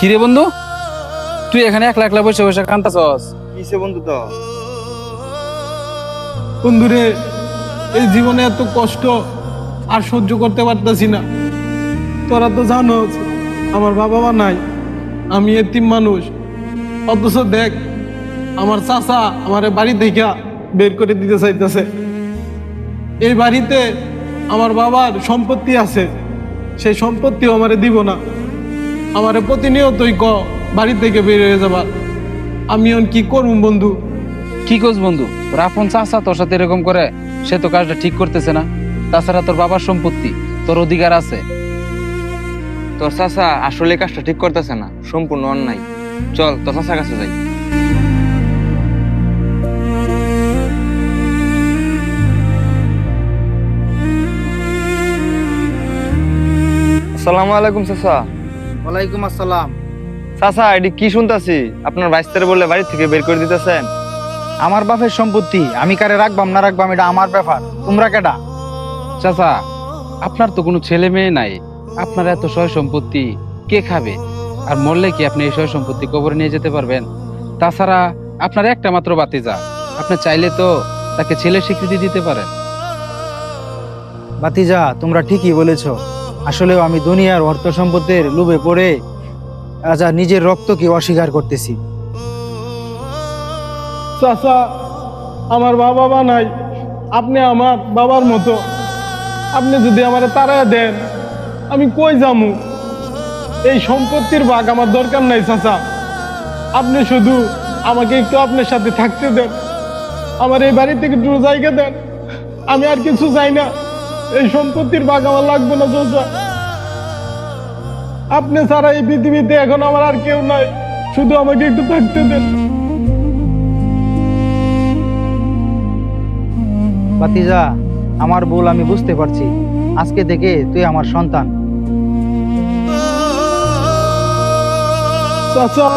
কিরে বন্ধু, তুই এখানে একলা একলা বসে বসে কান্তাছস? কিসে বন্ধু তো বন্ধুরে, এই জীবনে এত কষ্ট আর সহ্য করতে পারতাছি না। তোরা তো জানোস আমার বাবা মা নাই, আমি এতিম মানুষ। অথচ দেখ, আমার চাচা আমার বাড়ি থেকে বের করে দিতে চাইতেছে। এই বাড়িতে আমার বাবার সম্পত্তি আছে, সেই সম্পত্তিও আমারে দিব না। আমারে প্রতিনিয়তই বাড়ি থেকে বের হয়ে যাবার। আমি এখন কি করবো বন্ধু? কি কোস বন্ধু, তোর আপন চাচা তোর সাথে এরকম করে? সে তো কাজটা ঠিক করতেছে না। তাছাড়া তোর বাবার সম্পত্তি, তোর অধিকার আছে। তোর চাচা আসলে কাজটা ঠিক করতেছে না, সম্পূর্ণ অন্যায়। চল তোর চাচার কাছে যাই। আসসালামু আলাইকুম চাচা। ওয়ালাইকুম আসসালাম। চাচা, এটি কি শুনতাছি? আপনার বাইস্তারে বলে বাড়ি থেকে বের করে দিতেছেন? আমার বাপের সম্পত্তি, আমি কারে রাখবাম না রাখবাম এটা আমার ব্যাপার। তোমরা কেডা? চাচা, আপনার তো কোনো ছেলে মেয়ে নাই, আপনার এত সয় সম্পত্তি কে খাবে? আর মরলে কি আপনি এই সয় সম্পত্তি কবরে নিয়ে যেতে পারবেন? তাছাড়া আপনার একটা মাত্র ভাতিজা, আপনি চাইলে তো তাকে ছেলে স্বীকৃতি দিতে পারেন। ভাতিজা, তোমরা ঠিকই বলেছ। আসলেও আমি দুনিয়ার অর্থ সম্পদের লোভে পড়ে নিজের রক্তকে অস্বীকার করতেছি। চাচা, আমার বাবা মা নাই, আপনি আমার বাবার মতো। আপনি যদি আমারে তাড়ায় দেন, আমি কই যামু? এই সম্পত্তির ভাগ আমার দরকার নাই চাচা। আপনি শুধু আমাকে একটু আপনার সাথে থাকতে দেন, আমার এই বাড়ি থেকে একটু জায়গা দেন। আমি আর কিছু চাই না, এই সম্পত্তির ভাগ আমার লাগবে না চাচা। আপনি ছাড়া এই পৃথিবীতে এখন আমার আর কেউ নাই, শুধু আমাকে একটু থাকতে দেন। ভাতিজা, আমার ভুল আমি বুঝতে পারছি। আজকে থেকে তুই আমার সন্তান। চাচা।